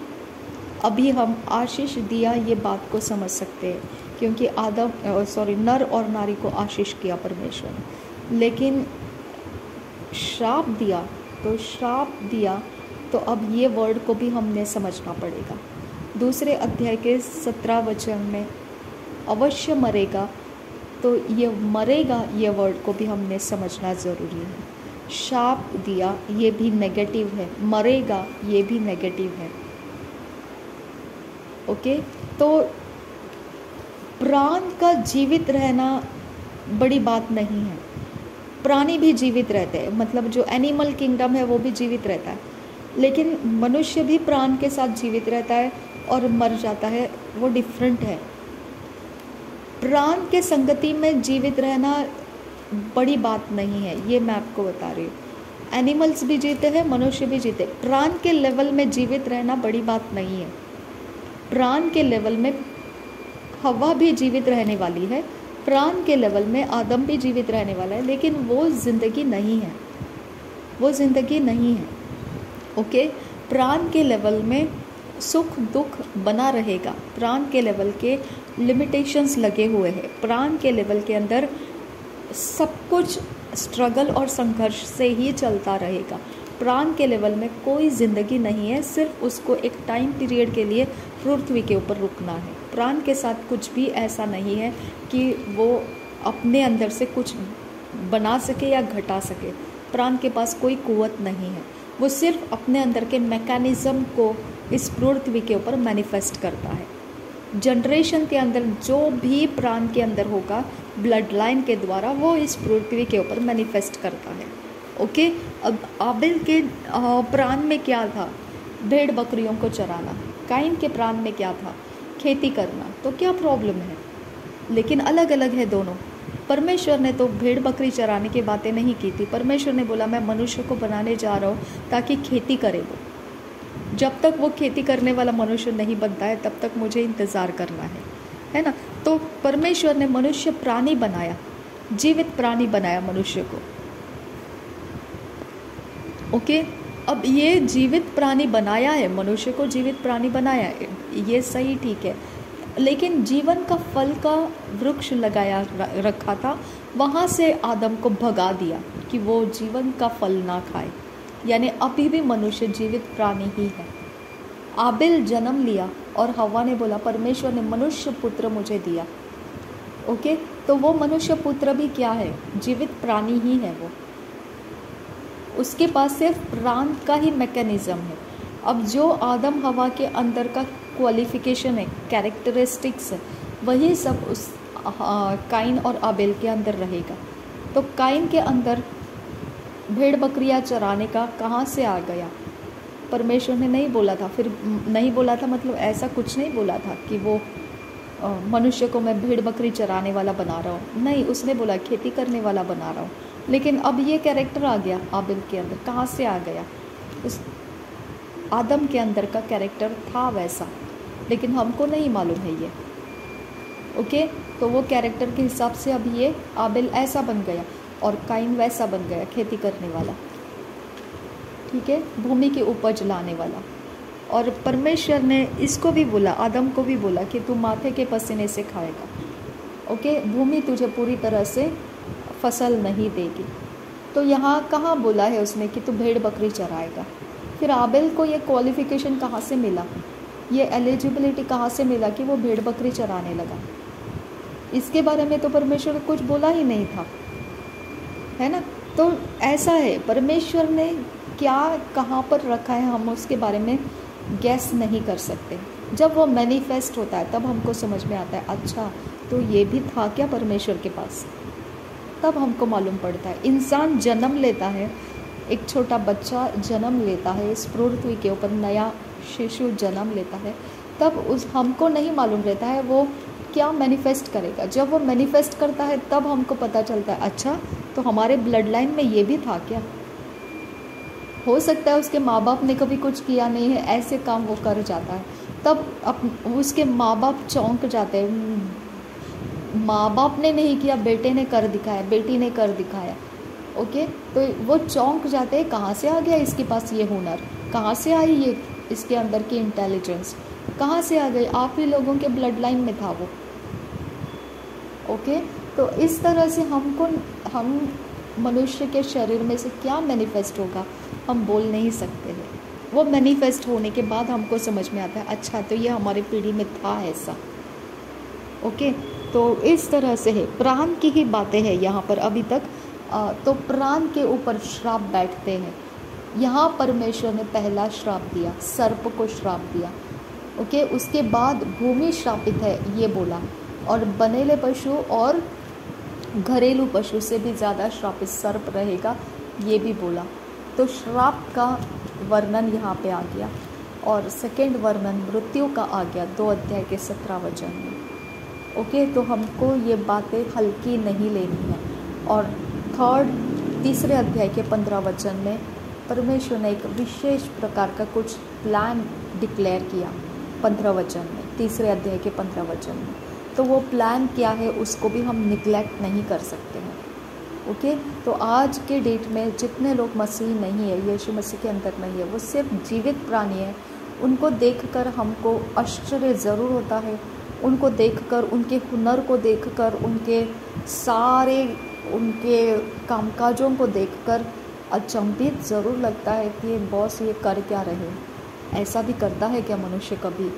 अभी हम आशीष दिया ये बात को समझ सकते हैं, क्योंकि नर और नारी को आशीष किया परमेश्वर ने। लेकिन श्राप दिया तो अब ये वर्ड को भी हमने समझना पड़ेगा। दूसरे अध्याय के 17 वचन में अवश्य मरेगा, तो ये मरेगा ये वर्ड को भी हमने समझना ज़रूरी है। शाप दिया ये भी नेगेटिव है, मरेगा ये भी नेगेटिव है। ओके, तो प्राण का जीवित रहना बड़ी बात नहीं है। प्राणी भी जीवित रहते हैं, मतलब जो एनिमल किंगडम है वो भी जीवित रहता है, लेकिन मनुष्य भी प्राण के साथ जीवित रहता है और मर जाता है, वो डिफरेंट है। प्राण के संगति में जीवित रहना बड़ी बात नहीं है, ये मैं आपको बता रही हूँ। एनिमल्स भी जीते हैं, मनुष्य भी जीते। प्राण के लेवल में जीवित रहना बड़ी बात नहीं है। प्राण के लेवल में हवा भी जीवित रहने वाली है, प्राण के लेवल में आदम भी जीवित रहने वाला है, लेकिन वो ज़िंदगी नहीं है, वो ज़िंदगी नहीं है। ओके, प्राण के लेवल में सुख दुख बना रहेगा, प्राण के लेवल के लिमिटेशंस लगे हुए हैं, प्राण के लेवल के अंदर सब कुछ स्ट्रगल और संघर्ष से ही चलता रहेगा। प्राण के लेवल में कोई ज़िंदगी नहीं है, सिर्फ उसको एक टाइम पीरियड के लिए पृथ्वी के ऊपर रुकना है। प्राण के साथ कुछ भी ऐसा नहीं है कि वो अपने अंदर से कुछ बना सके या घटा सके। प्राण के पास कोई कुव्वत नहीं है, वो सिर्फ अपने अंदर के मैकेनिज़्म को इस पृथ्वी के ऊपर मैनिफेस्ट करता है। जनरेशन के अंदर जो भी प्राण के अंदर होगा, ब्लड लाइन के द्वारा वो इस पृथ्वी के ऊपर मैनिफेस्ट करता है। ओके, अब आबिल के प्राण में क्या था? भेड़ बकरियों को चराना। काइन के प्राण में क्या था? खेती करना। तो क्या प्रॉब्लम है? लेकिन अलग अलग है दोनों। परमेश्वर ने तो भेड़ बकरी चराने की बातें नहीं की थी। परमेश्वर ने बोला मैं मनुष्य को बनाने जा रहा हूँ ताकि खेती करे वो। जब तक वो खेती करने वाला मनुष्य नहीं बनता है तब तक मुझे इंतज़ार करना है ना। तो परमेश्वर ने मनुष्य प्राणी बनाया, जीवित प्राणी बनाया मनुष्य को। ओके, अब ये जीवित प्राणी बनाया है, मनुष्य को जीवित प्राणी बनाया है, ये सही ठीक है, लेकिन जीवन का फल का वृक्ष लगाया रखा था, वहाँ से आदम को भगा दिया कि वो जीवन का फल ना खाए। यानी अभी भी मनुष्य जीवित प्राणी ही है। आबिल जन्म लिया और हव्वा ने बोला परमेश्वर ने मनुष्य पुत्र मुझे दिया। ओके, तो वो मनुष्य पुत्र भी क्या है? जीवित प्राणी ही है वो। उसके पास सिर्फ प्राण का ही मैकेनिज़्म है। अब जो आदम हवा के अंदर का क्वालिफिकेशन है, कैरेक्टरिस्टिक्स है, वही सब उस काइन और आबेल के अंदर रहेगा। तो काइन के अंदर भेड़ बकरियां चराने का कहाँ से आ गया? परमेश्वर ने नहीं बोला था। फिर नहीं बोला था मतलब ऐसा कुछ नहीं बोला था कि वो मनुष्य को मैं भेड़ बकरी चराने वाला बना रहा हूँ। नहीं, उसने बोला खेती करने वाला बना रहा हूँ। लेकिन अब ये कैरेक्टर आ गया आबिल के अंदर। कहाँ से आ गया? उस आदम के अंदर का कैरेक्टर था वैसा, लेकिन हमको नहीं मालूम है ये। ओके, तो वो कैरेक्टर के हिसाब से अब ये आबिल ऐसा बन गया और काइन वैसा बन गया, खेती करने वाला, ठीक है, भूमि की उपज लाने वाला। और परमेश्वर ने इसको भी बोला, आदम को भी बोला कि तू माथे के पसीने से खाएगा। ओके, भूमि तुझे पूरी तरह से फसल नहीं देगी। तो यहाँ कहाँ बोला है उसने कि तू भेड़ बकरी चराएगा? फिर आबिल को ये क्वालिफिकेशन कहाँ से मिला, ये एलिजिबिलिटी कहाँ से मिला कि वो भेड़ बकरी चराने लगा? इसके बारे में तो परमेश्वर ने कुछ बोला ही नहीं था, है ना। तो ऐसा है, परमेश्वर ने क्या कहाँ पर रखा है हम उसके बारे में गैस नहीं कर सकते। जब वो मैनिफेस्ट होता है तब हमको समझ में आता है, अच्छा तो ये भी था क्या परमेश्वर के पास, तब हमको मालूम पड़ता है। इंसान जन्म लेता है एक छोटा बच्चा जन्म लेता है, इस पृथ्वी के ऊपर नया शिशु जन्म लेता है, तब उस हमको नहीं मालूम रहता है वो क्या मैनिफेस्ट करेगा। जब वो मैनिफेस्ट करता है तब हमको पता चलता है अच्छा तो हमारे ब्लड लाइन में ये भी था क्या। हो सकता है उसके माँ बाप ने कभी कुछ किया नहीं है, ऐसे काम वो कर जाता है, तब उसके माँ बाप चौंक जाते हैं। माँ बाप ने नहीं किया, बेटे ने कर दिखाया, बेटी ने कर दिखाया। ओके, तो वो चौंक जाते हैं, कहाँ से आ गया इसके पास ये हुनर, कहाँ से आई ये इसके अंदर की इंटेलिजेंस, कहाँ से आ गई। आप ही लोगों के ब्लड लाइन में था वो। ओके, तो इस तरह से हम मनुष्य के शरीर में से क्या मैनिफेस्ट होगा हम बोल नहीं सकते हैं। वो मैनिफेस्ट होने के बाद हमको समझ में आता है अच्छा तो ये हमारी पीढ़ी में था ऐसा। ओके, तो इस तरह से है। प्राण की ही बातें हैं यहाँ पर अभी तक। तो प्राण के ऊपर श्राप बैठते हैं। यहाँ परमेश्वर ने पहला श्राप दिया, सर्प को श्राप दिया। ओके, उसके बाद भूमि श्रापित है ये बोला, और बनेले पशु और घरेलू पशु से भी ज़्यादा श्रापित सर्प रहेगा ये भी बोला। तो श्राप का वर्णन यहाँ पे आ गया, और सेकेंड वर्णन मृत्यु का आ गया 2 अध्याय के 17 वचन में। ओके, तो हमको ये बातें हल्की नहीं लेनी है। और तीसरे अध्याय के 15 वचन में परमेश्वर ने एक विशेष प्रकार का कुछ प्लान डिक्लेयर किया 15 वचन में, तीसरे अध्याय के 15 वचन में। तो वो प्लान क्या है उसको भी हम निगलेक्ट नहीं कर सकते हैं। ओके, तो आज के डेट में जितने लोग मसीह नहीं है, यीशु मसीह के अंदर नहीं है, वो सिर्फ जीवित प्राणी है, उनको देखकर हमको आश्चर्य ज़रूर होता है। उनको देखकर, उनके हुनर को देखकर, उनके सारे उनके कामकाजों को देखकर अचंभित ज़रूर लगता है कि बॉस ये कर क्या रहे। ऐसा भी करता है क्या मनुष्य कभी?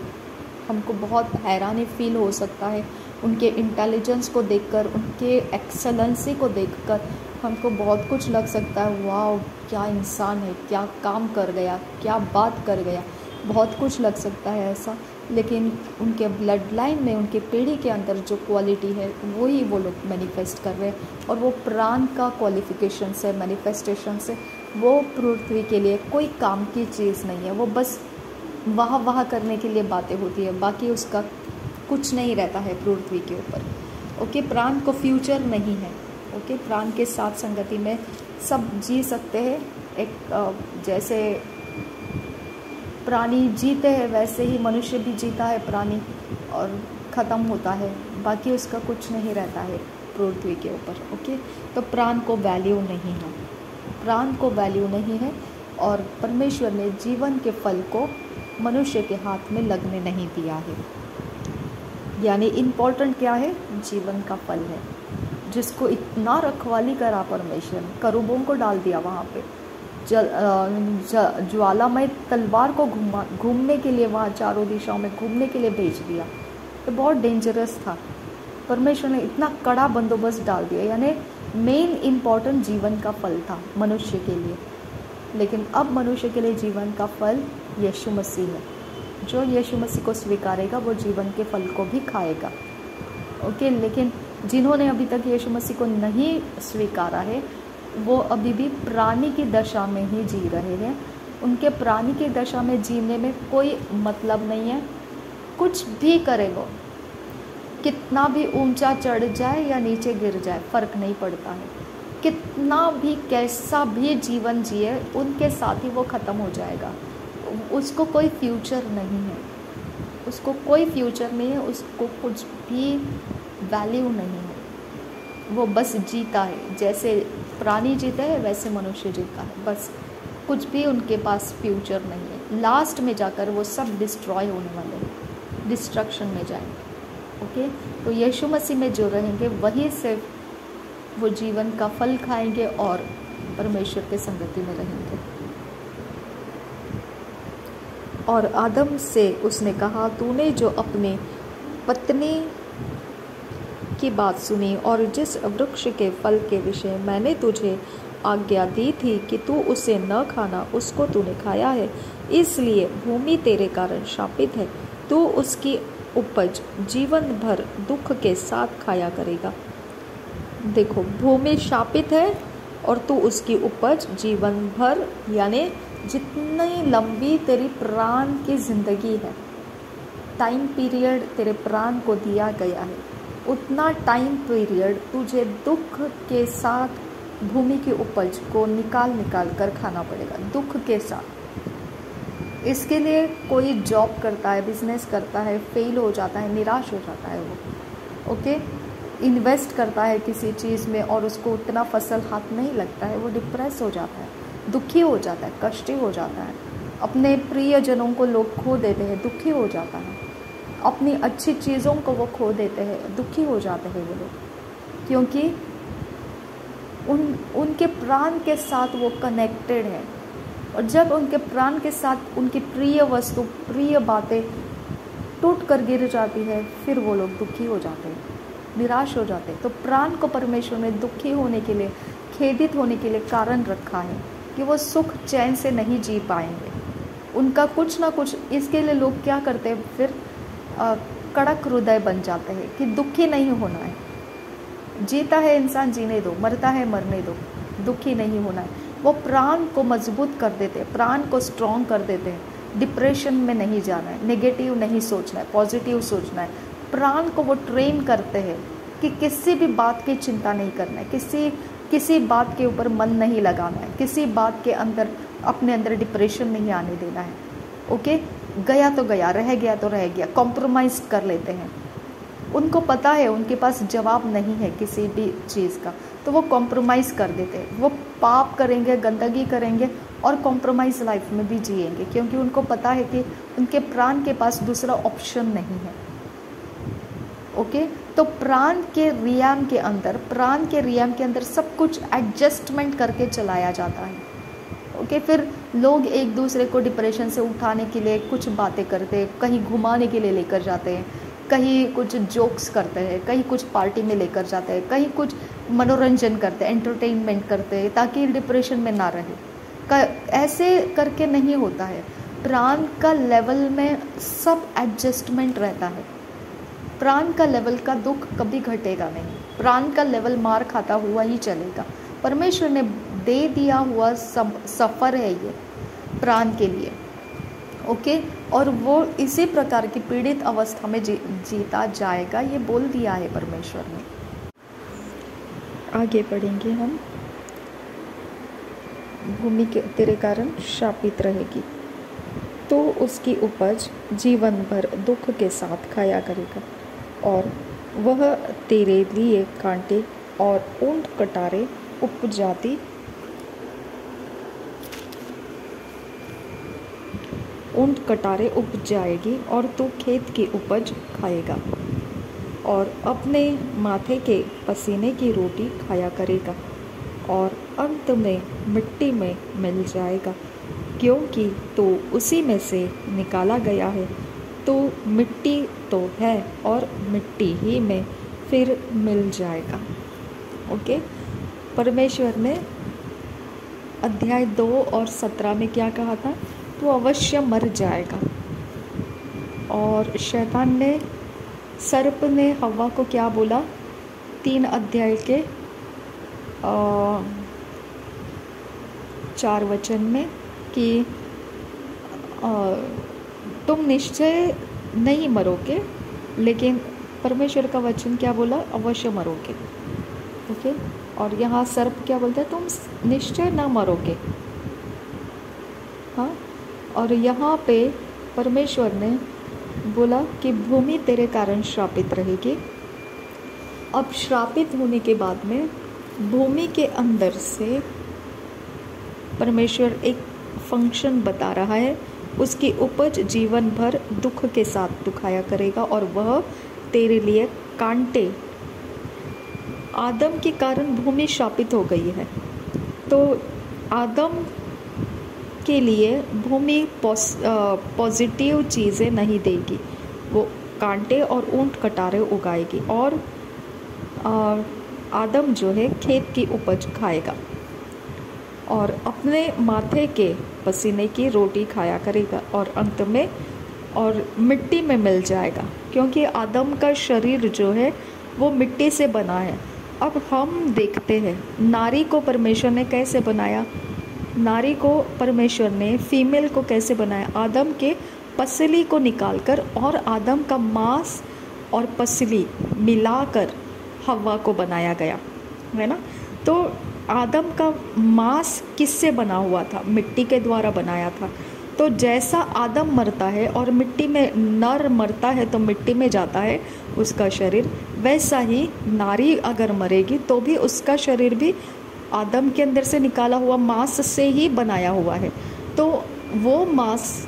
हमको बहुत हैरानी फील हो सकता है उनके इंटेलिजेंस को देखकर, उनके एक्सेलेंसी को देखकर हमको बहुत कुछ लग सकता है वाह क्या इंसान है, क्या काम कर गया, क्या बात कर गया, बहुत कुछ लग सकता है ऐसा। लेकिन उनके ब्लड लाइन में, उनके पीढ़ी के अंदर जो क्वालिटी है वही वो लोग मैनिफेस्ट कर रहे हैं, और वो प्राण का क्वालिफिकेशन से, मैनिफेस्टेशन से, वो पृथ्वी के लिए कोई काम की चीज़ नहीं है। वो बस वाह करने के लिए बातें होती है, बाकी उसका कुछ नहीं रहता है पृथ्वी के ऊपर। ओके, प्राण को फ्यूचर नहीं है। ओके, प्राण के साथ संगति में सब जी सकते हैं। एक जैसे प्राणी जीते हैं वैसे ही मनुष्य भी जीता है, प्राणी, और ख़त्म होता है, बाकी उसका कुछ नहीं रहता है पृथ्वी के ऊपर। ओके, तो प्राण को वैल्यू नहीं है, प्राण को वैल्यू नहीं है, और परमेश्वर ने जीवन के फल को मनुष्य के हाथ में लगने नहीं दिया है। यानी इम्पोर्टेंट क्या है? जीवन का फल है, जिसको इतना रखवाली करा परमेश्वर ने, करूबों को डाल दिया वहाँ पे, ज्वालामय तलवार को घूमने के लिए वहाँ चारों दिशाओं में घूमने के लिए भेज दिया। तो बहुत डेंजरस था। परमेश्वर ने इतना कड़ा बंदोबस्त डाल दिया, यानी मेन इम्पॉर्टेंट जीवन का फल था मनुष्य के लिए। लेकिन अब मनुष्य के लिए जीवन का फल यीशु मसीह है। जो यीशु मसीह को स्वीकारेगा वो जीवन के फल को भी खाएगा। ओके, लेकिन जिन्होंने अभी तक यीशु मसीह को नहीं स्वीकारा है वो अभी भी प्राणी की दशा में ही जी रहे हैं। उनके प्राणी की दशा में जीने में कोई मतलब नहीं है। कुछ भी करे वो, कितना भी ऊंचा चढ़ जाए या नीचे गिर जाए, फ़र्क नहीं पड़ता है। कितना भी कैसा भी जीवन जिए, उनके साथ ही वो ख़त्म हो जाएगा। उसको कोई फ्यूचर नहीं है, उसको कोई फ्यूचर नहीं है, उसको कुछ भी वैल्यू नहीं है। वो बस जीता है, जैसे प्राणी जीते हैं वैसे मनुष्य जीता है, बस कुछ भी उनके पास फ्यूचर नहीं है। लास्ट में जाकर वो सब डिस्ट्रॉय होने वाले हैं, डिस्ट्रक्शन में जाएंगे। ओके, तो यीशु मसीह में जो रहेंगे वही सिर्फ वो जीवन का फल खाएंगे और परमेश्वर के संगति में रहेंगे। और आदम से उसने कहा, तूने जो अपने पत्नी की बात सुनी और जिस वृक्ष के फल के विषय मैंने तुझे आज्ञा दी थी कि तू उसे न खाना, उसको तूने खाया है, इसलिए भूमि तेरे कारण शापित है। तू उसकी उपज जीवन भर दुख के साथ खाया करेगा। देखो, भूमि शापित है और तू उसकी उपज जीवन भर, यानी जितनी लंबी तेरी प्राण की ज़िंदगी है, टाइम पीरियड तेरे प्राण को दिया गया है, उतना टाइम पीरियड तुझे दुख के साथ भूमि की उपज को निकाल कर खाना पड़ेगा, दुख के साथ। इसके लिए कोई जॉब करता है, बिजनेस करता है, फेल हो जाता है, निराश हो जाता है वो, ओके, इन्वेस्ट करता है किसी चीज़ में और उसको उतना फसल हाथ नहीं लगता है, वो डिप्रेस हो जाता है, दुखी हो जाता है, कष्टी हो जाता है, अपने प्रियजनों को लोग खो देते हैं, दुखी हो जाता है, अपनी अच्छी चीज़ों को वो खो देते हैं, दुखी हो जाते हैं वो लोग, क्योंकि उनके प्राण के साथ वो कनेक्टेड है। और जब उनके प्राण के साथ उनकी प्रिय वस्तु, प्रिय बातें टूट कर गिर जाती है, फिर वो लोग दुखी हो जाते हैं, निराश हो जाते हैं। तो प्राण को परमेश्वर ने दुखी होने के लिए, खेदित होने के लिए कारण रखा है कि वो सुख चैन से नहीं जी पाएंगे, उनका कुछ ना कुछ। इसके लिए लोग क्या करते हैं फिर, कड़क हृदय बन जाते हैं कि दुखी नहीं होना है, जीता है इंसान जीने दो, मरता है मरने दो, दुखी नहीं होना है। वो प्राण को मजबूत कर देते हैं, प्राण को स्ट्रॉन्ग कर देते हैं, डिप्रेशन में नहीं जाना है, नेगेटिव नहीं सोचना है, पॉजिटिव सोचना है। प्राण को वो ट्रेन करते हैं कि किसी भी बात की चिंता नहीं करना है, किसी बात के ऊपर मन नहीं लगाना है, किसी बात के अंदर अपने अंदर डिप्रेशन नहीं आने देना है, ओके। गया तो गया, रह गया तो रह गया, कॉम्प्रोमाइज़ कर लेते हैं। उनको पता है उनके पास जवाब नहीं है किसी भी चीज़ का, तो वो कॉम्प्रोमाइज़ कर देते हैं, वो पाप करेंगे, गंदगी करेंगे और कॉम्प्रोमाइज़ लाइफ में भी जिएंगे, क्योंकि उनको पता है कि उनके प्राण के पास दूसरा ऑप्शन नहीं है, ओके। तो प्राण के रियाम के अंदर सब कुछ एडजस्टमेंट करके चलाया जाता है, ओके। फिर लोग एक दूसरे को डिप्रेशन से उठाने के लिए कुछ बातें करते हैं, कहीं घुमाने के लिए लेकर जाते हैं, कहीं कुछ जोक्स करते हैं, कहीं कुछ पार्टी में लेकर जाते हैं, कहीं कुछ मनोरंजन करते हैं, एंटरटेनमेंट करते हैं, ताकि डिप्रेशन में ना रहे। ऐसे करके नहीं होता है। प्राण का लेवल में सब एडजस्टमेंट रहता है, प्राण का लेवल का दुख कभी घटेगा नहीं, प्राण का लेवल मार खाता हुआ ही चलेगा। परमेश्वर ने दे दिया हुआ सफ़र है ये प्राण के लिए, ओके। और वो इसी प्रकार की पीड़ित अवस्था में जीता जाएगा, ये बोल दिया है परमेश्वर ने। आगे बढ़ेंगे हम। भूमि के तेरे कारण शापित रहेगी, तो उसकी उपज जीवन भर दुख के साथ खाया करेगा, और वह तेरे लिए कांटे और ऊंट कटारे उपजाएगी, और तू खेत की उपज खाएगा और अपने माथे के पसीने की रोटी खाया करेगा, और अंत में मिट्टी में मिल जाएगा, क्योंकि तू उसी में से निकाला गया है। तो मिट्टी तो है और मिट्टी ही में फिर मिल जाएगा, ओके। परमेश्वर ने अध्याय 2 और 17 में क्या कहा था, तो अवश्य मर जाएगा। और शैतान ने, सर्प ने हव्वा को क्या बोला 3 अध्याय के 4 वचन में कि तुम निश्चय नहीं मरोगे, लेकिन परमेश्वर का वचन क्या बोला, अवश्य मरोगे, ओके। और यहाँ सर्प क्या बोलता है, तुम निश्चय ना मरोगे, हाँ। और यहाँ पे परमेश्वर ने बोला कि भूमि तेरे कारण श्रापित रहेगी। अब श्रापित होने के बाद में भूमि के अंदर से परमेश्वर एक फंक्शन बता रहा है, उसकी उपज जीवन भर दुख के साथ दुखाया करेगा, और वह तेरे लिए कांटे। आदम के कारण भूमि शापित हो गई है, तो आदम के लिए भूमि पॉजिटिव चीज़ें नहीं देगी, वो कांटे और ऊंट कटारे उगाएगी, और आदम जो है खेत की उपज खाएगा और अपने माथे के पसीने की रोटी खाया करेगा, और अंत में और मिट्टी में मिल जाएगा, क्योंकि आदम का शरीर जो है वो मिट्टी से बना है, अब हम देखते हैं नारी को परमेश्वर ने कैसे बनाया। नारी को परमेश्वर ने फीमेल को कैसे बनाया, आदम के पसली को निकालकर और आदम का मांस और पसली मिलाकर हव्वा को बनाया गया, है ना। तो आदम का मांस किससे बना हुआ था, मिट्टी के द्वारा बनाया था। तो जैसा आदम मरता है और मिट्टी में, नर मरता है तो मिट्टी में जाता है उसका शरीर, वैसा ही नारी अगर मरेगी तो भी उसका शरीर भी आदम के अंदर से निकाला हुआ मांस से ही बनाया हुआ है। तो वो मांस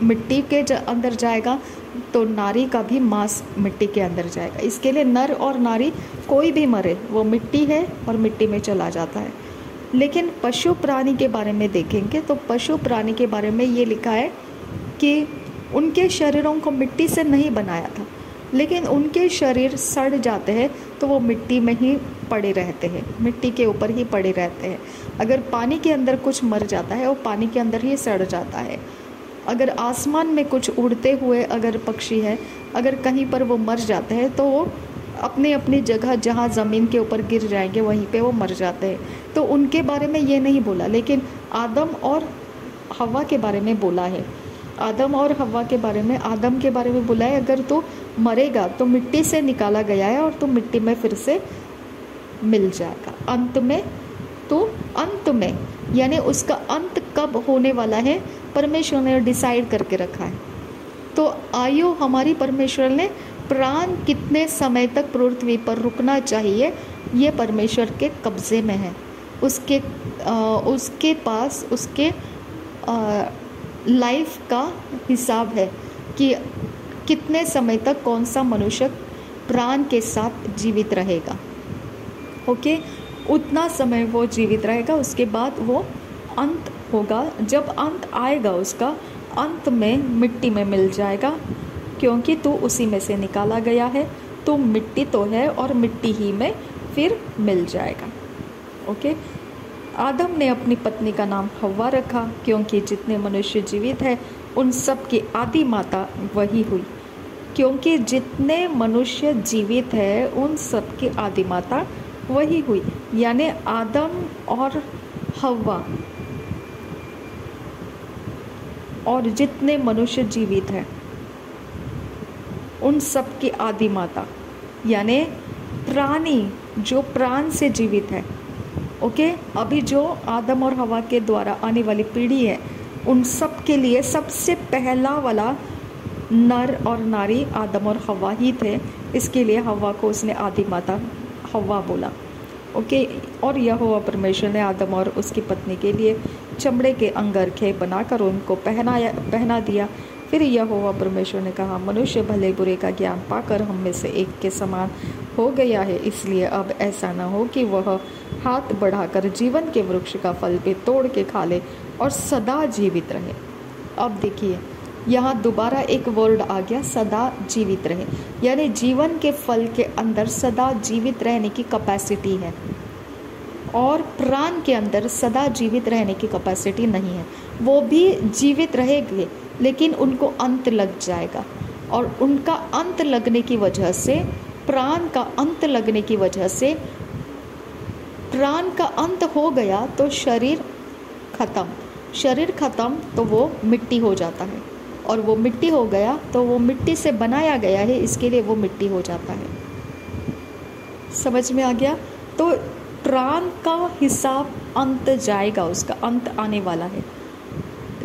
मिट्टी के अंदर जाएगा तो नारी का भी मांस मिट्टी के अंदर जाएगा। इसके लिए नर और नारी कोई भी मरे वो मिट्टी है और मिट्टी में चला जाता है। लेकिन पशु प्राणी के बारे में देखेंगे तो पशु प्राणी के बारे में ये लिखा है कि उनके शरीरों को मिट्टी से नहीं बनाया था, लेकिन उनके शरीर सड़ जाते हैं तो वो मिट्टी में ही पड़े रहते हैं, मिट्टी के ऊपर ही पड़े रहते हैं। अगर पानी के अंदर कुछ मर जाता है वो पानी के अंदर ही सड़ जाता है। अगर आसमान में कुछ उड़ते हुए अगर पक्षी है, अगर कहीं पर वो मर जाते हैं तो वो अपनी अपनी जगह जहाँ ज़मीन के ऊपर गिर जाएंगे वहीं पे वो मर जाते हैं। तो उनके बारे में ये नहीं बोला, लेकिन आदम और हव्वा के बारे में बोला है। आदम और हव्वा के बारे में, आदम के बारे में बोला है अगर तू मरेगा तो मिट्टी से निकाला गया है और तू मिट्टी में फिर से मिल जाएगा अंत में। तो अंत में यानी उसका अंत कब होने वाला है परमेश्वर ने डिसाइड करके रखा है। तो आयु हमारी परमेश्वर ने, प्राण कितने समय तक पृथ्वी पर रुकना चाहिए ये परमेश्वर के कब्जे में है। उसके पास उसके लाइफ का हिसाब है कि कितने समय तक कौन सा मनुष्य प्राण के साथ जीवित रहेगा। ओके, उतना समय वो जीवित रहेगा, उसके बाद वो अंत होगा। जब अंत आएगा उसका, अंत में मिट्टी में मिल जाएगा, क्योंकि तू उसी में से निकाला गया है, तू मिट्टी तो है और मिट्टी ही में फिर मिल जाएगा। ओके, आदम ने अपनी पत्नी का नाम हव्वा रखा क्योंकि जितने मनुष्य जीवित हैं उन सब की आदि माता वही हुई। क्योंकि जितने मनुष्य जीवित हैं उन सब की आदि माता वही हुई, यानी आदम और हव्वा और जितने मनुष्य जीवित हैं उन सब की आदि माता यानी प्राणी जो प्राण से जीवित है। ओके, अभी जो आदम और हवा के द्वारा आने वाली पीढ़ी है उन सब के लिए सबसे पहला वाला नर और नारी आदम और हवा ही थे, इसके लिए हवा को उसने आदि माता हवा बोला। ओके, और यहोवा परमेश्वर ने आदम और उसकी पत्नी के लिए चमड़े के अंगरखे बनाकर उनको पहना दिया। फिर यहोवा परमेश्वर ने कहा, मनुष्य भले बुरे का ज्ञान पाकर हम में से एक के समान हो गया है, इसलिए अब ऐसा न हो कि वह हाथ बढ़ाकर जीवन के वृक्ष का फल भी तोड़ के खा ले और सदा जीवित रहे। अब देखिए यहाँ दोबारा एक वर्ड आ गया, सदा जीवित रहे, यानी जीवन के फल के अंदर सदा जीवित रहने की कैपेसिटी है और प्राण के अंदर सदा जीवित रहने की कैपेसिटी नहीं है। वो भी जीवित रहेंगे लेकिन उनको अंत लग जाएगा, और उनका अंत लगने की वजह से, प्राण का अंत लगने की वजह से, प्राण का अंत हो गया तो शरीर खत्म तो वो मिट्टी हो जाता है, और वो मिट्टी हो गया तो वो मिट्टी से बनाया गया है, इसके लिए वो मिट्टी हो जाता है। समझ में आ गया? तो प्राण का हिसाब अंत जाएगा, उसका अंत आने वाला है,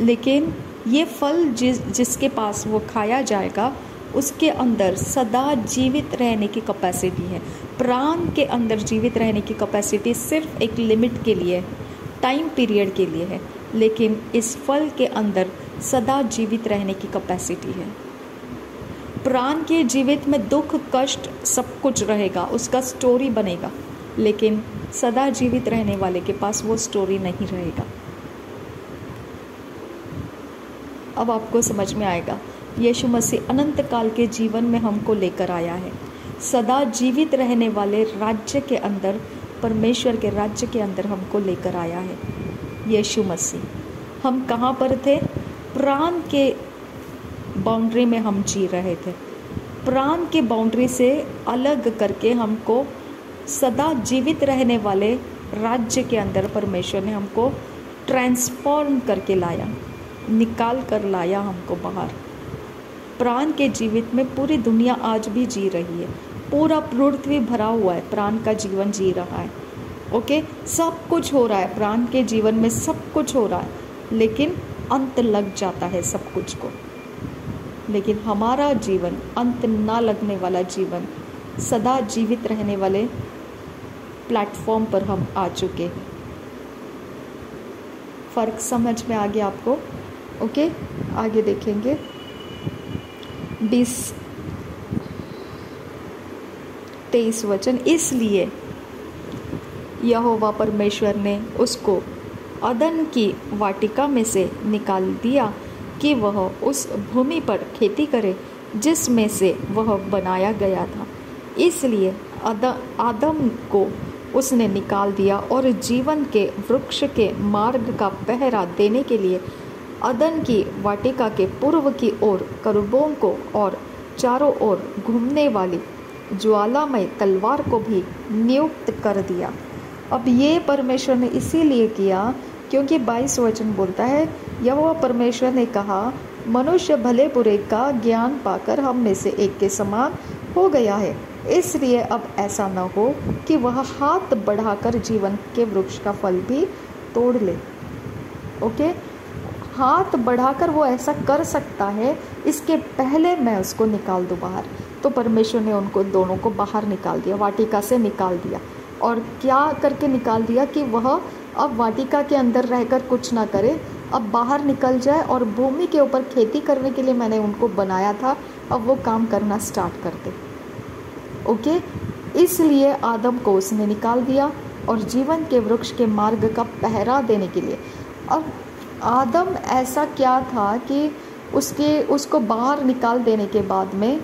लेकिन ये फल जिसके पास वो खाया जाएगा उसके अंदर सदा जीवित रहने की कैपेसिटी है। प्राण के अंदर जीवित रहने की कैपेसिटी सिर्फ एक लिमिट के लिए, टाइम पीरियड के लिए है, लेकिन इस फल के अंदर सदा जीवित रहने की कैपेसिटी है। प्राण के जीवित में दुख कष्ट सब कुछ रहेगा, उसका स्टोरी बनेगा, लेकिन सदा जीवित रहने वाले के पास वो स्टोरी नहीं रहेगा। अब आपको समझ में आएगा, यीशु मसीह अनंत काल के जीवन में हमको लेकर आया है, सदा जीवित रहने वाले राज्य के अंदर, परमेश्वर के राज्य के अंदर हमको लेकर आया है यीशु मसीह। हम कहाँ पर थे? प्राण के बाउंड्री में हम जी रहे थे, प्राण के बाउंड्री से अलग करके हमको सदा जीवित रहने वाले राज्य के अंदर परमेश्वर ने हमको ट्रांसफॉर्म करके लाया, निकाल कर लाया हमको बाहर। प्राण के जीवित में पूरी दुनिया आज भी जी रही है, पूरा पृथ्वी भरा हुआ है, प्राण का जीवन जी रहा है। ओके, सब कुछ हो रहा है, प्राण के जीवन में सब कुछ हो रहा है, लेकिन अंत लग जाता है सब कुछ को। लेकिन हमारा जीवन अंत ना लगने वाला जीवन, सदा जीवित रहने वाले प्लेटफॉर्म पर हम आ चुके हैं। फर्क समझ में आ गया आपको? ओके, आगे देखेंगे 23 वचन। इसलिए यहोवा परमेश्वर ने उसको अदन की वाटिका में से निकाल दिया कि वह उस भूमि पर खेती करे जिसमें से वह बनाया गया था। इसलिए आदम को उसने निकाल दिया और जीवन के वृक्ष के मार्ग का पहरा देने के लिए अदन की वाटिका के पूर्व की ओर करूबों को और चारों ओर घूमने वाली ज्वालामय तलवार को भी नियुक्त कर दिया। अब ये परमेश्वर ने इसीलिए किया क्योंकि 22 वचन बोलता है, यहोवा परमेश्वर ने कहा, मनुष्य भले बुरे का ज्ञान पाकर हम में से एक के समान हो गया है, इसलिए अब ऐसा न हो कि वह हाथ बढ़ाकर जीवन के वृक्ष का फल भी तोड़ ले। ओके, हाथ बढ़ाकर वो ऐसा कर सकता है, इसके पहले मैं उसको निकाल दूँ बाहर। तो परमेश्वर ने उनको दोनों को बाहर निकाल दिया, वाटिका से निकाल दिया। और क्या करके निकाल दिया कि वह अब वाटिका के अंदर रहकर कुछ ना करे, अब बाहर निकल जाए और भूमि के ऊपर खेती करने के लिए मैंने उनको बनाया था, अब वो काम करना स्टार्ट कर दे। ओके, इसलिए आदम को उसने निकाल दिया और जीवन के वृक्ष के मार्ग का पहरा देने के लिए। अब आदम ऐसा क्या था कि उसको बाहर निकाल देने के बाद में